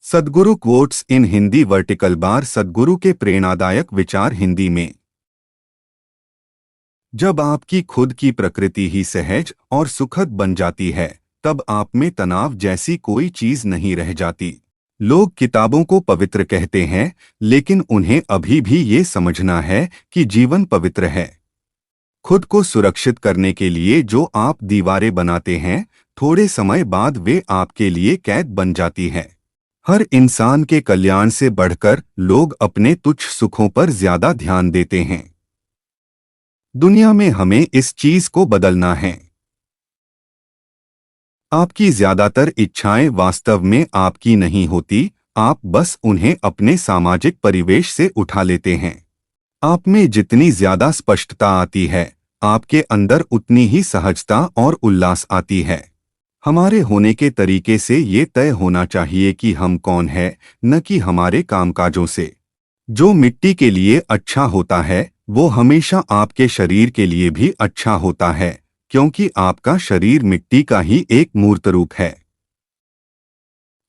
सद्गुरु quotes इन Hindi vertical bar सद्गुरु के प्रेरणादायक विचार हिंदी में। जब आपकी खुद की प्रकृति ही सहज और सुखद बन जाती है, तब आप में तनाव जैसी कोई चीज नहीं रह जाती। लोग किताबों को पवित्र कहते हैं, लेकिन उन्हें अभी भी ये समझना है कि जीवन पवित्र है। खुद को सुरक्षित करने के लिए जो आप दीवारें बनाते हैं, थोड़े समय बाद वे आपके लिए कैद बन जाती है। हर इंसान के कल्याण से बढ़कर लोग अपने तुच्छ सुखों पर ज्यादा ध्यान देते हैं। दुनिया में हमें इस चीज को बदलना है। आपकी ज्यादातर इच्छाएं वास्तव में आपकी नहीं होती, आप बस उन्हें अपने सामाजिक परिवेश से उठा लेते हैं। आप में जितनी ज्यादा स्पष्टता आती है, आपके अंदर उतनी ही सहजता और उल्लास आती है। हमारे होने के तरीके से ये तय होना चाहिए कि हम कौन हैं, न कि हमारे कामकाजों से। जो मिट्टी के लिए अच्छा होता है, वो हमेशा आपके शरीर के लिए भी अच्छा होता है, क्योंकि आपका शरीर मिट्टी का ही एक मूर्त रूप है।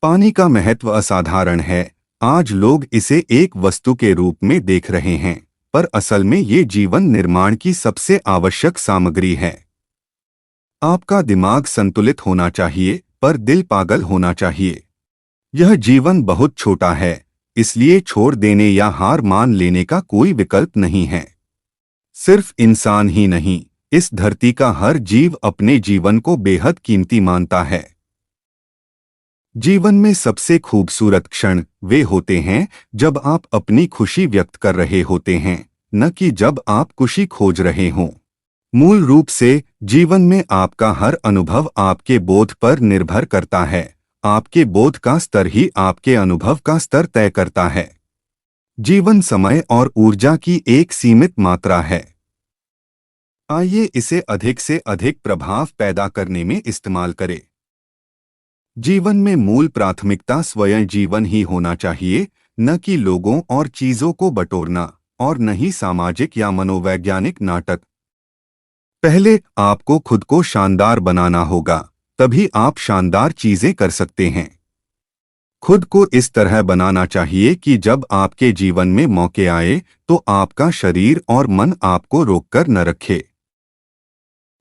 पानी का महत्व असाधारण है। आज लोग इसे एक वस्तु के रूप में देख रहे हैं, पर असल में ये जीवन निर्माण की सबसे आवश्यक सामग्री है। आपका दिमाग संतुलित होना चाहिए, पर दिल पागल होना चाहिए। यह जीवन बहुत छोटा है, इसलिए छोड़ देने या हार मान लेने का कोई विकल्प नहीं है। सिर्फ इंसान ही नहीं, इस धरती का हर जीव अपने जीवन को बेहद कीमती मानता है। जीवन में सबसे खूबसूरत क्षण वे होते हैं जब आप अपनी खुशी व्यक्त कर रहे होते हैं, न कि जब आप खुशी खोज रहे हों। मूल रूप से जीवन में आपका हर अनुभव आपके बोध पर निर्भर करता है। आपके बोध का स्तर ही आपके अनुभव का स्तर तय करता है। जीवन समय और ऊर्जा की एक सीमित मात्रा है। आइए इसे अधिक से अधिक प्रभाव पैदा करने में इस्तेमाल करें। जीवन में मूल प्राथमिकता स्वयं जीवन ही होना चाहिए, न कि लोगों और चीजों को बटोरना, और न ही सामाजिक या मनोवैज्ञानिक नाटक। पहले आपको खुद को शानदार बनाना होगा, तभी आप शानदार चीजें कर सकते हैं। खुद को इस तरह बनाना चाहिए कि जब आपके जीवन में मौके आए, तो आपका शरीर और मन आपको रोककर न रखे।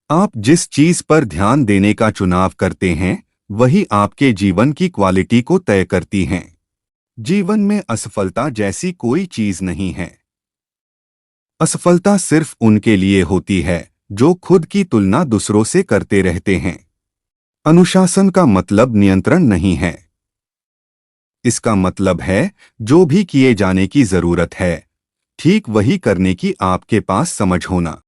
आप जिस चीज पर ध्यान देने का चुनाव करते हैं, वही आपके जीवन की क्वालिटी को तय करती हैं। जीवन में असफलता जैसी कोई चीज नहीं है। असफलता सिर्फ उनके लिए होती है जो खुद की तुलना दूसरों से करते रहते हैं। अनुशासन का मतलब नियंत्रण नहीं है। इसका मतलब है जो भी किए जाने की जरूरत है, ठीक वही करने की आपके पास समझ होना।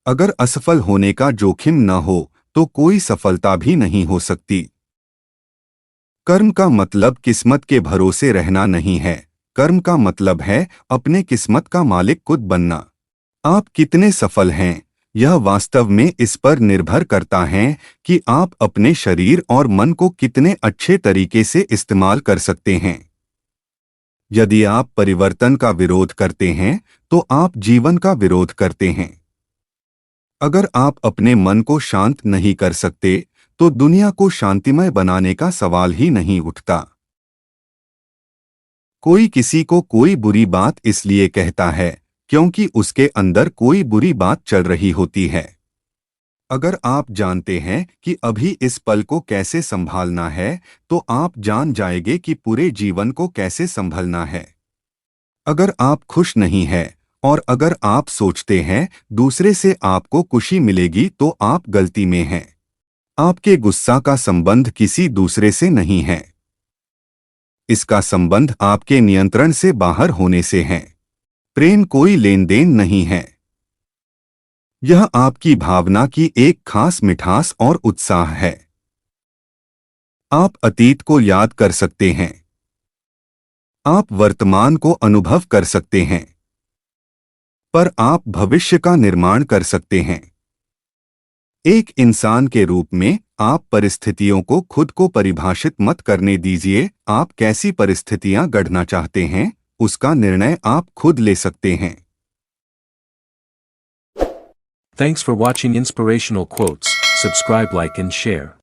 अगर असफल होने का जोखिम न हो, तो कोई सफलता भी नहीं हो सकती। कर्म का मतलब किस्मत के भरोसे रहना नहीं है। कर्म का मतलब है अपने किस्मत का मालिक खुद बनना। आप कितने सफल हैं, यह वास्तव में इस पर निर्भर करता है कि आप अपने शरीर और मन को कितने अच्छे तरीके से इस्तेमाल कर सकते हैं। यदि आप परिवर्तन का विरोध करते हैं, तो आप जीवन का विरोध करते हैं। अगर आप अपने मन को शांत नहीं कर सकते, तो दुनिया को शांतिमय बनाने का सवाल ही नहीं उठता। कोई किसी को कोई बुरी बात इसलिए कहता है क्योंकि उसके अंदर कोई बुरी बात चल रही होती है। अगर आप जानते हैं कि अभी इस पल को कैसे संभालना है, तो आप जान जाएंगे कि पूरे जीवन को कैसे संभलना है। अगर आप खुश नहीं हैं और अगर आप सोचते हैं दूसरे से आपको खुशी मिलेगी, तो आप गलती में हैं। आपके गुस्सा का संबंध किसी दूसरे से नहीं है। इसका संबंध आपके नियंत्रण से बाहर होने से है। प्रेम कोई लेन देन नहीं है। यह आपकी भावना की एक खास मिठास और उत्साह है। आप अतीत को याद कर सकते हैं। आप वर्तमान को अनुभव कर सकते हैं, पर आप भविष्य का निर्माण कर सकते हैं। एक इंसान के रूप में आप परिस्थितियों को खुद को परिभाषित मत करने दीजिए। आप कैसी परिस्थितियां गढ़ना चाहते हैं, उसका निर्णय आप खुद ले सकते हैं। Thanks for watching Inspirational Quotes. Subscribe, like and share.